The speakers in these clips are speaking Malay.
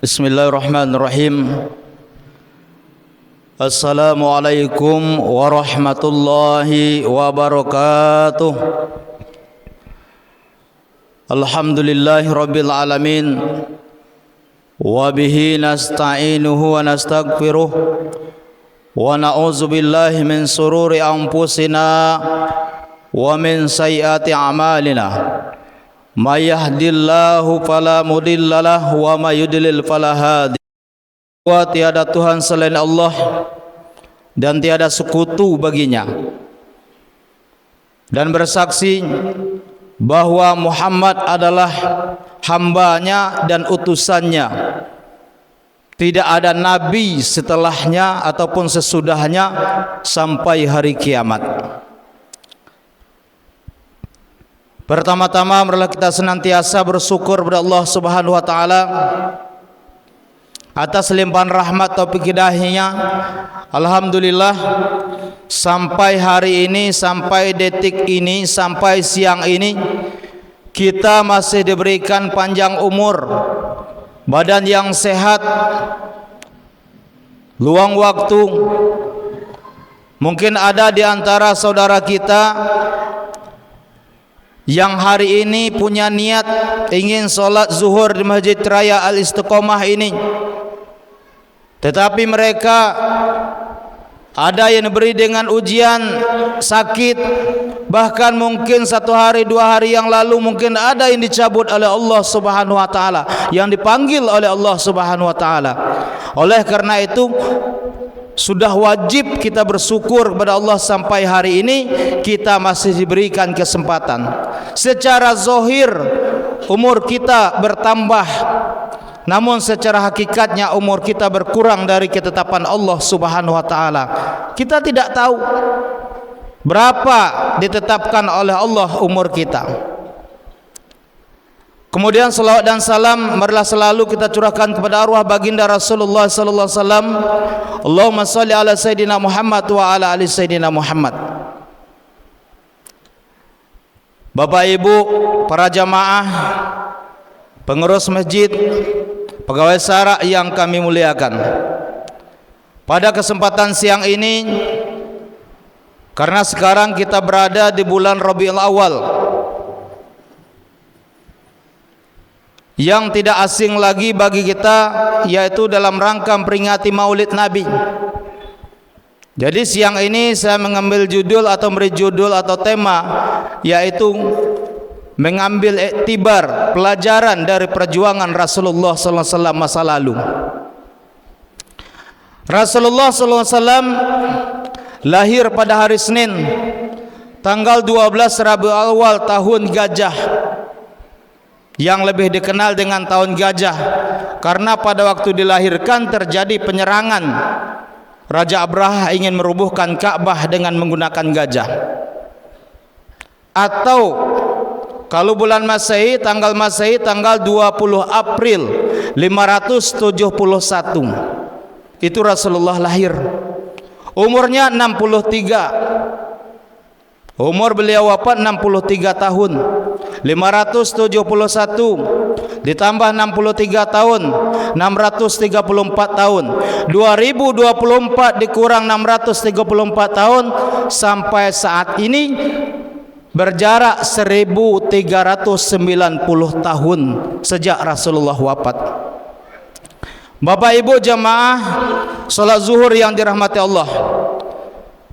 Bismillahirrahmanirrahim. Assalamualaikum warahmatullahi wabarakatuh. Alhamdulillahi rabbil alamin. Wa bihi nasta'inuhu wa nastaghfiruh. Wa na'udzu billahi min sururi anfusina wa min sayyiati a'malina. May yahdihillahu fala mudhillalah wa may yudlil fala hadiya. Wa tiada Tuhan selain Allah dan tiada sekutu baginya. Dan bersaksi bahwa Muhammad adalah hambanya dan utusannya. Tidak ada nabi setelahnya ataupun sesudahnya sampai hari kiamat. Pertama-tama marilah kita senantiasa bersyukur kepada Allah Subhanahu wa taala atas limpahan rahmat taufik hidayahnya. Alhamdulillah sampai hari ini, sampai detik ini, sampai siang ini kita masih diberikan panjang umur, badan yang sehat, luang waktu. Mungkin ada di antara saudara kita yang hari ini punya niat ingin sholat zuhur di Masjid Raya Al-Istiqomah ini, tetapi mereka ada yang diberi dengan ujian sakit, bahkan mungkin 1 hari 2 hari yang lalu mungkin ada yang dicabut oleh Allah Subhanahu wa taala, yang dipanggil oleh Allah Subhanahu wa taala. Oleh karena itu sudah wajib kita bersyukur kepada Allah sampai hari ini kita masih diberikan kesempatan. Secara zahir umur kita bertambah, namun secara hakikatnya umur kita berkurang dari ketetapan Allah Subhanahu wa taala. Kita tidak tahu berapa ditetapkan oleh Allah umur kita. Kemudian salawat dan salam marilah selalu kita curahkan kepada arwah baginda Rasulullah sallallahu alaihi wasallam. Allahumma shalli ala sayidina Muhammad wa ala ali sayidina Muhammad. Bapak Ibu, para jamaah, pengurus masjid, pegawai syara yang kami muliakan. Pada kesempatan siang ini, karena sekarang kita berada di bulan Rabiul Awal, yang tidak asing lagi bagi kita, yaitu dalam rangka memperingati Maulid Nabi. Jadi siang ini saya mengambil judul atau memberi judul atau tema, yaitu mengambil iktibar, pelajaran dari perjuangan Rasulullah SAW masa lalu. Rasulullah SAW lahir pada hari Senin, tanggal 12 Rabiul Awal tahun Gajah, yang lebih dikenal dengan tahun gajah, karena pada waktu dilahirkan terjadi penyerangan. Raja Abraha ingin merubuhkan Ka'bah dengan menggunakan gajah. Atau kalau bulan Masehi, tanggal Masehi tanggal 20 April 571 itu Rasulullah lahir. Umurnya 63. Umur beliau wafat 63 tahun. 571 ditambah 63 tahun, 634 tahun. 2024 dikurang 634 tahun sampai saat ini berjarak 1390 tahun sejak Rasulullah wafat. Bapak Ibu jamaah salat zuhur yang dirahmati Allah,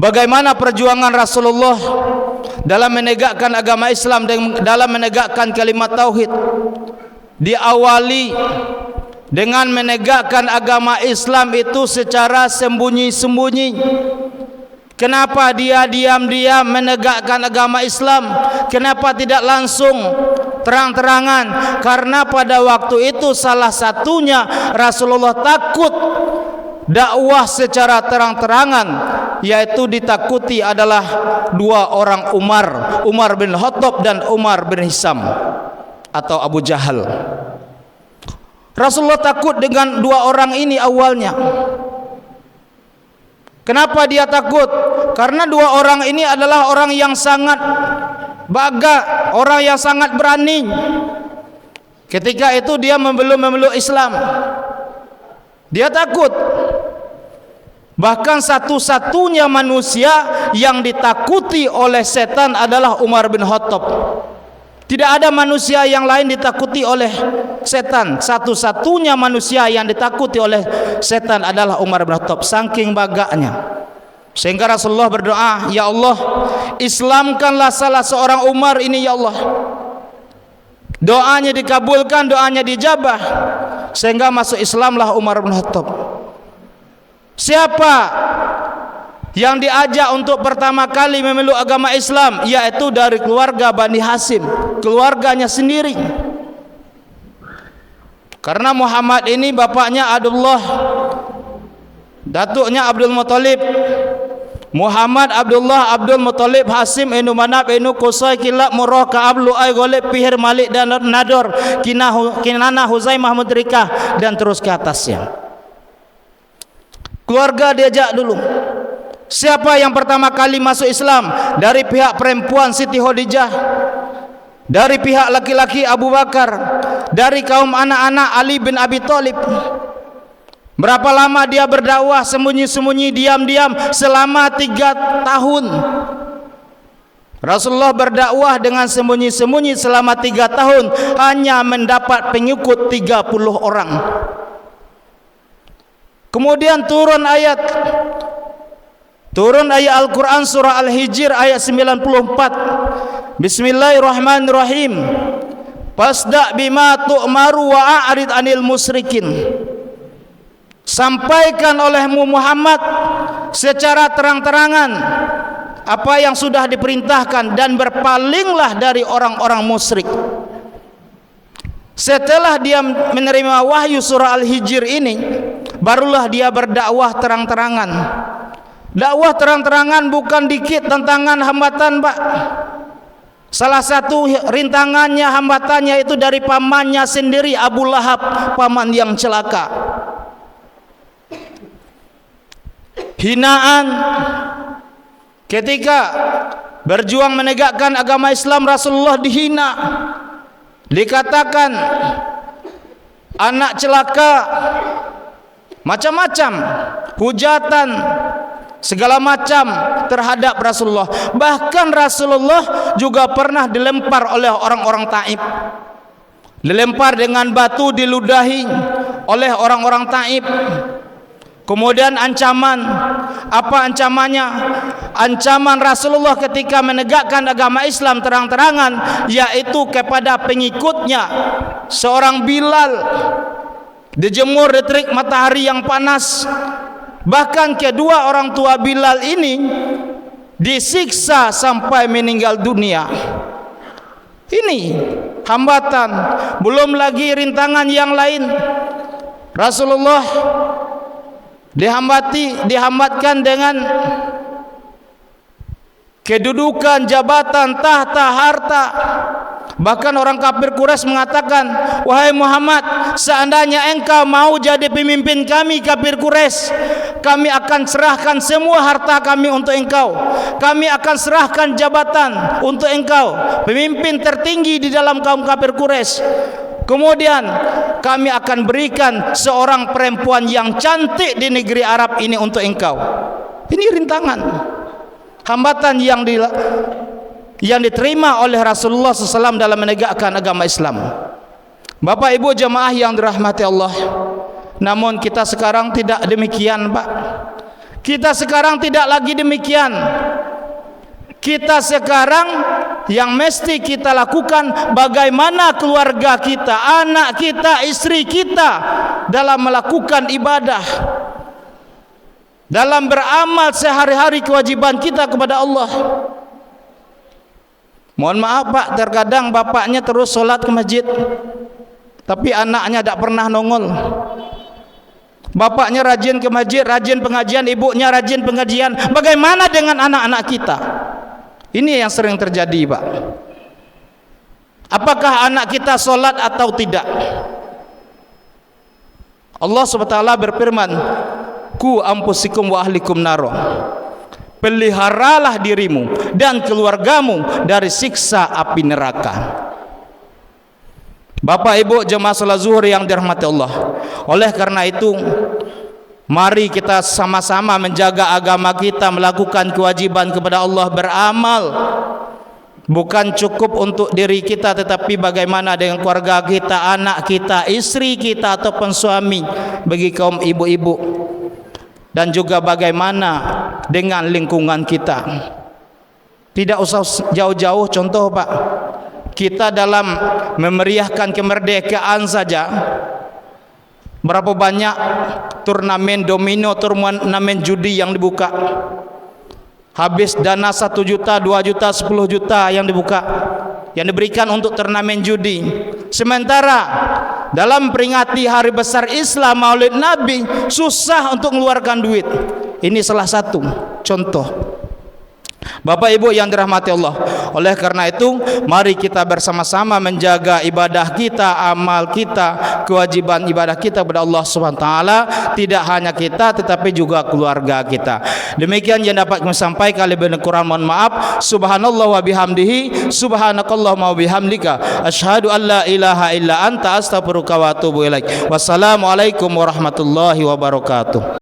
bagaimana perjuangan Rasulullah dalam menegakkan agama Islam dan dalam menegakkan kalimat tauhid? Diawali dengan menegakkan agama Islam itu secara sembunyi-sembunyi. Kenapa dia diam-diam menegakkan agama Islam? Kenapa tidak langsung terang-terangan? Karena pada waktu itu salah satunya Rasulullah takut dakwah secara terang-terangan, yaitu ditakuti adalah 2 orang Umar bin Khattab dan Umar bin Hisam atau Abu Jahal. Rasulullah takut dengan 2 orang ini awalnya. Kenapa dia takut? Karena 2 orang ini adalah orang yang sangat baga, orang yang sangat berani. Ketika itu dia belum memeluk Islam. Dia takut. Bahkan satu-satunya manusia yang ditakuti oleh setan adalah Umar bin Khattab. Tidak ada manusia yang lain ditakuti oleh setan. Satu-satunya manusia yang ditakuti oleh setan adalah Umar bin Khattab, saking bagaknya. Sehingga Rasulullah berdoa, ya Allah, Islamkanlah salah seorang Umar ini ya Allah. Doanya dikabulkan, doanya dijabah, sehingga masuk Islamlah Umar bin Khattab. Siapa yang diajak untuk pertama kali memeluk agama Islam? Yaitu dari keluarga Bani Hashim, keluarganya sendiri. Karena Muhammad ini bapaknya Abdullah, datuknya Abdul Muttalib. Muhammad Abdullah Abdul Muttalib Hashim inu Manab inu Qusay Kilab Murrah Ka'ab Lu'ay Ghalib Fihir Malik dan Nador Kinana Huzaimah Mudrikah dan terus ke atasnya. Keluarga diajak dulu. Siapa yang pertama kali masuk Islam? Dari pihak perempuan Siti Khadijah, dari pihak laki-laki Abu Bakar, dari kaum anak-anak Ali bin Abi Thalib. Berapa lama dia berdakwah sembunyi-sembunyi, diam-diam selama 3 tahun. Rasulullah berdakwah dengan sembunyi-sembunyi selama 3 tahun, hanya mendapat pengikut 30 orang. Kemudian turun ayat Al-Quran surah Al-Hijr ayat 94. Bismillahirrahmanirrahim. Fasda' bima tu'maru wa a'rid 'anil musyrikin. Sampaikan olehmu Muhammad secara terang-terangan apa yang sudah diperintahkan dan berpalinglah dari orang-orang musyrik. Setelah dia menerima wahyu surah Al-Hijr ini, barulah dia berdakwah terang-terangan. Dakwah terang-terangan bukan dikit tantangan, hambatan, Pak. Salah satu rintangannya, hambatannya itu dari pamannya sendiri, Abu Lahab, paman yang celaka. Hinaan ketika berjuang menegakkan agama Islam, Rasulullah dihina. Dikatakan anak celaka, macam-macam hujatan, segala macam terhadap Rasulullah. Bahkan Rasulullah juga pernah dilempar oleh orang-orang Taif, dilempar dengan batu, diludahi oleh orang-orang Taif. Kemudian ancaman, apa ancamannya? Ancaman Rasulullah ketika menegakkan agama Islam terang-terangan, yaitu kepada pengikutnya, seorang Bilal, dijemur di terik matahari yang panas. Bahkan kedua orang tua Bilal ini disiksa sampai meninggal dunia. Ini hambatan, belum lagi rintangan yang lain. Rasulullah dihambatkan dengan kedudukan, jabatan, tahta, harta. Bahkan orang kafir Quraisy mengatakan, wahai Muhammad, seandainya engkau mau jadi pemimpin kami kafir Quraisy, kami akan serahkan semua harta kami untuk engkau, kami akan serahkan jabatan untuk engkau, pemimpin tertinggi di dalam kaum kafir Quraisy. Kemudian kami akan berikan seorang perempuan yang cantik di negeri Arab ini untuk engkau. Ini rintangan, hambatan yang diterima oleh Rasulullah SAW dalam menegakkan agama Islam. Bapak Ibu jemaah yang dirahmati Allah, namun kita sekarang tidak demikian, Pak. Kita sekarang tidak lagi demikian. Kita sekarang yang mesti kita lakukan, bagaimana keluarga kita, anak kita, istri kita dalam melakukan ibadah, dalam beramal sehari-hari kewajiban kita kepada Allah. Mohon maaf Pak, terkadang bapaknya terus sholat ke masjid, tapi anaknya tidak pernah nongol. Bapaknya rajin ke masjid, rajin pengajian, ibunya rajin pengajian. Bagaimana dengan anak-anak kita? Ini yang sering terjadi, Pak. Apakah anak kita sholat atau tidak? Allah SWT berfirman, ku ampusikum wa ahlikum naro. Peliharalah dirimu dan keluargamu dari siksa api neraka. Bapak Ibu jemaah salat zuhur yang dirahmati Allah. Oleh karena itu, mari kita sama-sama menjaga agama kita, melakukan kewajiban kepada Allah, beramal. Bukan cukup untuk diri kita, tetapi bagaimana dengan keluarga kita, anak kita, istri kita ataupun suami, bagi kaum ibu-ibu, dan juga bagaimana dengan lingkungan kita. Tidak usah jauh-jauh, contoh Pak, kita dalam memeriahkan kemerdekaan saja, berapa banyak turnamen domino, turnamen judi yang dibuka. Habis dana 1 juta, 2 juta, 10 juta yang dibuka, yang diberikan untuk turnamen judi. Sementara dalam peringati hari besar Islam, Maulid Nabi, susah untuk mengeluarkan duit. Ini salah satu contoh. Bapak Ibu yang dirahmati Allah. Oleh karena itu, mari kita bersama-sama menjaga ibadah kita, amal kita, kewajiban ibadah kita kepada Allah Subhanahu wa taala, tidak hanya kita tetapi juga keluarga kita. Demikian yang dapat kami sampaikan, lebih kurang mohon maaf. Subhanallah wa bihamdihi, subhanakallahumma wa bihamdika, asyhadu an la ilaha illa anta, astaghfiruka wa atubu ilaik. Wassalamualaikum warahmatullahi wabarakatuh.